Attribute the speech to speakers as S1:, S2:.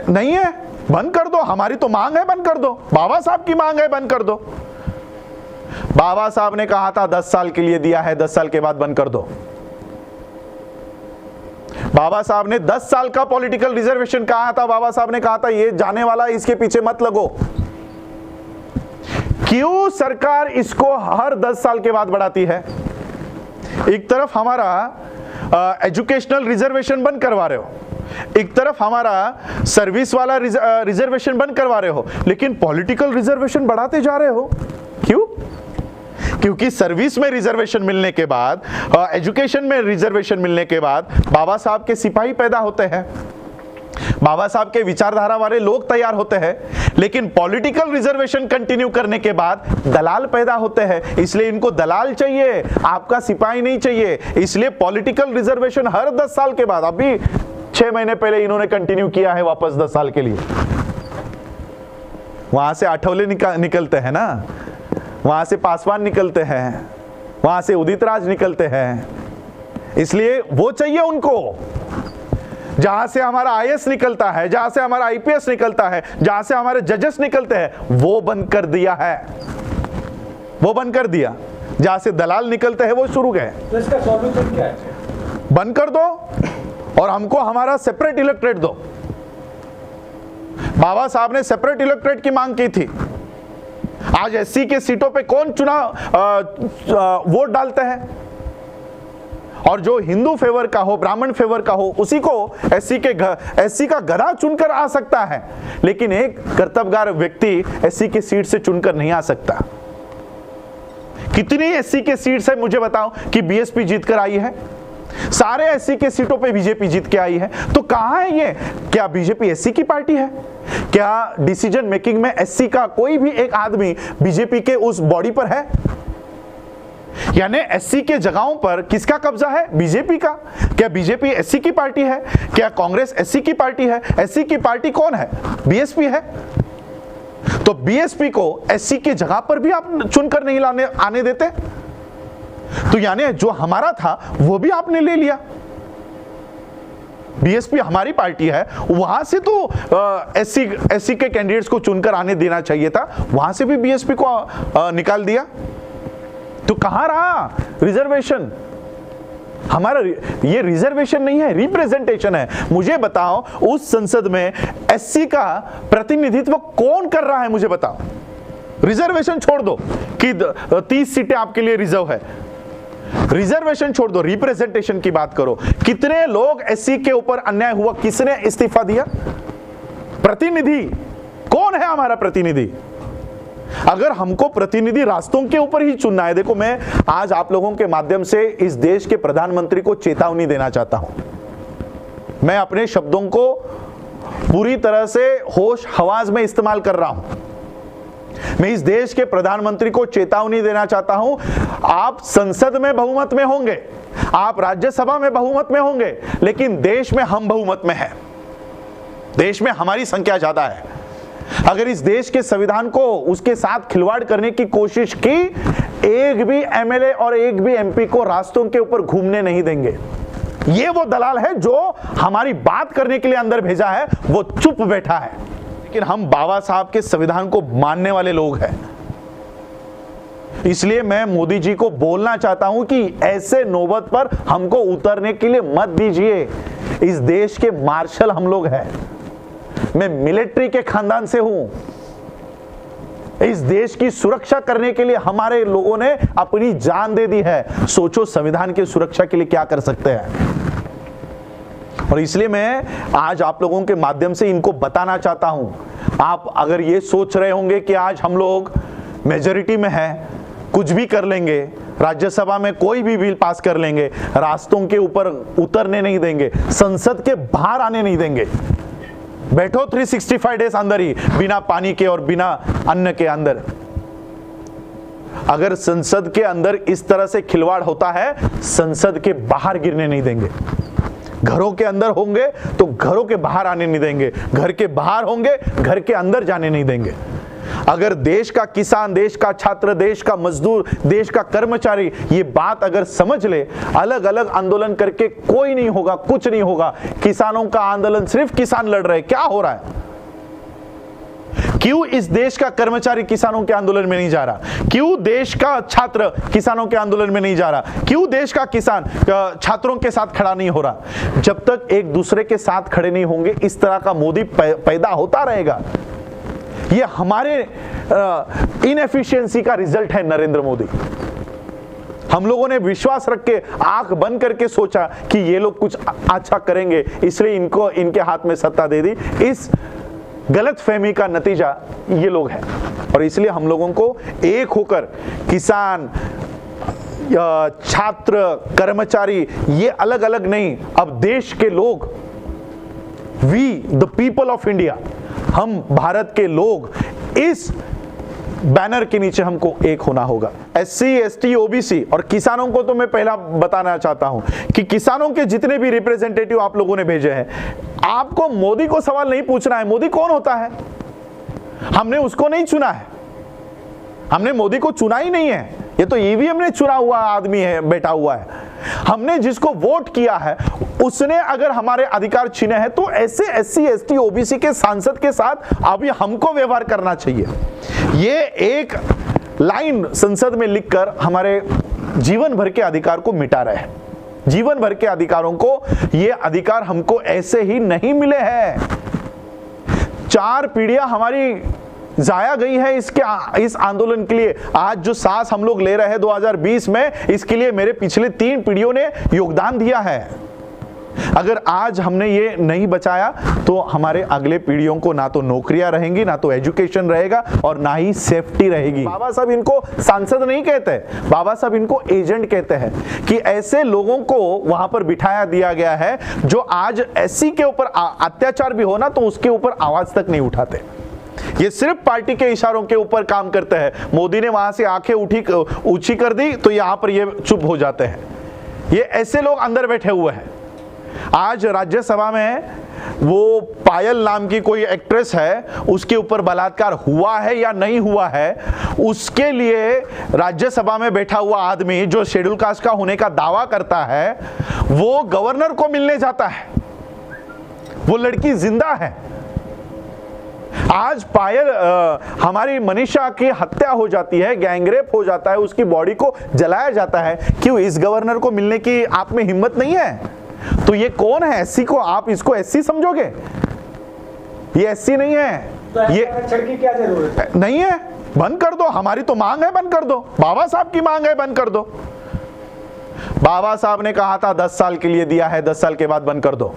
S1: नहीं है, बंद कर दो, हमारी तो मांग है बंद कर दो, बाबा साहब की मांग है बंद कर दो। बाबा साहब ने कहा था 10 साल के लिए दिया है, 10 साल के बाद बंद कर दो। बाबा साहब ने 10 साल का पॉलिटिकल रिजर्वेशन कहा था। बाबा साहब ने कहा था ये जाने वाला, इसके पीछे मत लगो। क्यों सरकार इसको हर 10 साल के बाद बढ़ाती है? एक तरफ हमारा एजुकेशनल रिजर्वेशन बंद करवा रहे हो, एक तरफ हमारा सर्विस वाला रिजर्वेशन बंद करवा रहे हो, लेकिन पॉलिटिकल रिजर्वेशन बढ़ाते जा रहे हो। क्यों? क्योंकि सर्विस में रिजर्वेशन मिलने के बाद, एजुकेशन में रिजर्वेशन मिलने के बाद बाबा साहब के सिपाही पैदा होते हैं, बाबा साहब के विचारधारा वाले लोग तैयार होते हैं, लेकिन पॉलिटिकल रिजर्वेशन कंटिन्यू करने के बाद दलाल पैदा होते हैं। इसलिए इनको दलाल चाहिए, आपका सिपाही नहीं चाहिए। इसलिए पॉलिटिकल रिजर्वेशन हर 10 साल के बाद, अभी 6 महीने पहले इन्होंने कंटिन्यू किया है वापस 10 साल के लिए। वहां से आठवले निकलते हैं ना, वहां से पासवान निकलते हैं, वहां से उदित राज निकलते हैं। इसलिए वो चाहिए उनको। जहां से हमारा आईएएस निकलता है, जहां से हमारा आईपीएस निकलता है, जहां से हमारे जजेस निकलते हैं, वो बंद कर दिया है, वो बंद कर दिया। जहां से दलाल निकलते हैं वो शुरू गए।
S2: तो इसका सॉल्यूशन क्या है?
S1: बंद कर दो और हमको हमारा सेपरेट इलेक्टोरेट दो। बाबा साहब ने सेपरेट इलेक्टोरेट की मांग की थी। आज एससी के सीटों पे कौन वोट डालते हैं? और जो हिंदू फेवर का हो, ब्राह्मण फेवर का हो, उसी को एससी का गधा चुनकर आ सकता है, लेकिन एक कर्तव्यगार व्यक्ति एससी की सीट से चुनकर नहीं आ सकता। कितनी एससी के सीट से मुझे बताओ कि बीएसपी जीतकर आई है? सारे एससी के सीटों पे बीजेपी जीत के आई है। तो कहां है ये? क्या बीजेपी एससी की पार्टी है? क्या डिसीजन मेकिंग में एससी का कोई भी एक आदमी बीजेपी के उस बॉडी पर है? यानी एससी के जगहों पर किसका कब्जा है? बीजेपी का। क्या बीजेपी एससी की पार्टी है? क्या कांग्रेस एससी की पार्टी है? एससी की पार्टी कौन है? बीएसपी है। तो बीएसपी को एससी की जगह पर भी आप चुनकर नहीं आने देते, तो यानी जो हमारा था वो भी आपने ले लिया। बीएसपी हमारी पार्टी है, वहां से तो एससी के कैंडिडेट्स को चुनकर आने देना चाहिए था, वहां से भी बीएसपी को निकाल दिया। तो कहां रहा रिजर्वेशन? हमारा ये रिजर्वेशन नहीं है, रिप्रेजेंटेशन है। मुझे बताओ उस संसद में एससी का प्रतिनिधित्व कौन कर रहा है? मुझे बताओ। रिजर्वेशन छोड़ दो कि 30 सीटें आपके लिए रिजर्व है, रिजर्वेशन छोड़ दो, रिप्रेजेंटेशन की बात करो। कितने लोग एससी के ऊपर अन्याय हुआ, किसने इस्तीफा दिया? प्रतिनिधि कौन है हमारा प्रतिनिधि? अगर हमको प्रतिनिधि रास्तों के ऊपर ही चुनना है, देखो मैं आज आप लोगों के माध्यम से इस देश के प्रधानमंत्री को चेतावनी देना चाहता हूं। मैं अपने शब्दों को पूरी तरह से होश हवास में इस्तेमाल कर रहा हूं। मैं इस देश के प्रधानमंत्री को चेतावनी देना चाहता हूं, आप संसद में बहुमत में होंगे, आप राज्यसभा में बहुमत में होंगे, लेकिन देश में हम बहुमत में हैं। देश में हमारी संख्या ज्यादा है। अगर इस देश के संविधान को उसके साथ खिलवाड़ करने की कोशिश की, एक भी एमएलए और एक भी एमपी को रास्तों के ऊपर घूमने नहीं देंगे। ये वो दलाल है जो हमारी बात करने के लिए अंदर भेजा है, वो चुप बैठा है। लेकिन हम बाबा साहब के संविधान को मानने वाले लोग हैं। इसलिए मैं मोदी जी को बोलना चाहता हूं कि ऐसे नौबत पर हमको उतरने के लिए मत दीजिए। इस देश के मार्शल हम लोग हैं। मैं मिलिट्री के खानदान से हूं। इस देश की सुरक्षा करने के लिए हमारे लोगों ने अपनी जान दे दी है। सोचो संविधान की सुरक्षा के लिए क्या कर सकते हैं। और इसलिए मैं आज आप लोगों के माध्यम से इनको बताना चाहता हूं। आप अगर ये सोच रहे होंगे कि आज हम लोग मेजॉरिटी में हैं, कुछ भी कर लेंगे, राज्यसभा में कोई भी बिल पास कर लेंगे, रास्तों के ऊपर उतरने नहीं देंगे, संसद के बाहर आने नहीं देंगे, बैठो 365 डेज अंदर ही, बिना पानी के और बिना अन्न के अंदर। अगर संसद के अंदर इस तरह से खिलवाड़ होता है, संसद के बाहर गिरने नहीं देंगे। घरों के अंदर होंगे तो घरों के बाहर आने नहीं देंगे, घर के बाहर होंगे घर के अंदर जाने नहीं देंगे। अगर देश का किसान, देश का छात्र, देश का मजदूर, देश का कर्मचारी ये बात अगर समझ ले, अलग अलग आंदोलन करके कोई नहीं होगा, कुछ नहीं होगा। किसानों का आंदोलन सिर्फ किसान लड़ रहे, क्या हो रहा है? क्यों इस देश का कर्मचारी किसानों के आंदोलन में नहीं जा रहा? क्यों देश का छात्र किसानों के आंदोलन में नहीं जा रहा? क्यों देश का किसान छात्रों के साथ खड़ा नहीं हो रहा? जब तक एक दूसरे के साथ खड़े नहीं होंगे, इस तरह का मोदी पैदा होता रहेगा। ये हमारे इनएफिशिएंसी का रिजल्ट है नरेंद्र मोदी। हम लोगों ने विश्वास रख के आंख बंद करके सोचा कि ये लोग कुछ अच्छा करेंगे, इसलिए इनको इनके हाथ में सत्ता दे दी। इस गलत फहमी का नतीजा ये लोग हैं, और इसलिए हम लोगों को एक होकर किसान, छात्र, कर्मचारी, ये अलग अलग नहीं, अब देश के लोग, we the people of India, हम भारत के लोग, इस बैनर के नीचे हमको एक होना होगा। एससी, एसटी, ओबीसी और किसानों को तो मैं पहला बताना चाहता हूं कि किसानों के जितने भी रिप्रेजेंटेटिव आप लोगों ने भेजे हैं, आपको मोदी को सवाल नहीं पूछना है मोदी कौन होता है। हमने उसको नहीं चुना है, हमने मोदी को चुना ही नहीं है। ये तो ईवीएम ने चुना हुआ आदमी है, बैठा हुआ है। हमने जिसको वोट किया है उसने अगर हमारे अधिकार छीने हैं तो ऐसे एससी, एसटी, ओबीसी के सांसद के साथ अभी हमको व्यवहार करना चाहिए। ये एक लाइन संसद में लिखकर हमारे जीवन भर के अधिकार को मिटा रहे हैं। जीवन भर के अधिकारों को, ये अधिकार हमको ऐसे ही नहीं मिले हैं। 4 पीढ़ियां हमारी जाया गई है इस आंदोलन के लिए। आज जो सांस हम लोग ले रहे हैं 2020 में, इसके लिए मेरे पिछले 3 पीढ़ियों ने योगदान दिया है। अगर आज हमने ये नहीं बचाया तो हमारे अगले पीढ़ियों को ना तो नौकरियां रहेंगी, ना तो एजुकेशन रहेगा, और ना ही सेफ्टी रहेगी। बाबा साहब इनको सांसद नहीं कहते, बाबा साहब इनको एजेंट कहते हैं कि ऐसे लोगों को वहां पर बिठाया दिया गया है जो आज एससी के ऊपर अत्याचार भी हो ना तो उसके ऊपर आवाज तक नहीं उठाते। ये सिर्फ पार्टी के इशारों के ऊपर काम करते हैं। मोदी ने वहां से आंखें ऊंची कर दी तो यहां पर ये चुप हो जाते हैं। ये ऐसे लोग अंदर बैठे हुए हैं। आज राज्यसभा में वो पायल नाम की कोई एक्ट्रेस है, उसके ऊपर बलात्कार हुआ है या नहीं हुआ है, उसके लिए राज्यसभा में बैठा हुआ आदमी जो शेड्यूल कास्ट का होने का दावा करता है, वो गवर्नर को मिलने जाता है। वो लड़की जिंदा है। आज पायल, हमारी मनीषा की हत्या हो जाती है, गैंगरेप हो जाता है, उसकी बॉडी को जलाया जाता है। क्यों? इस गवर्नर को मिलने की आप में हिम्मत नहीं है? तो ये कौन है? एससी को आप इसको एससी समझोगे? ये एससी नहीं है।
S2: तो ये की क्या जरूरत है?
S1: नहीं है, बंद कर दो। हमारी तो मांग है, बंद कर दो। बाबा साहब की मांग है, बंद कर दो। बाबा साहब ने कहा था 10 साल के लिए दिया है, 10 साल के बाद बंद कर दो।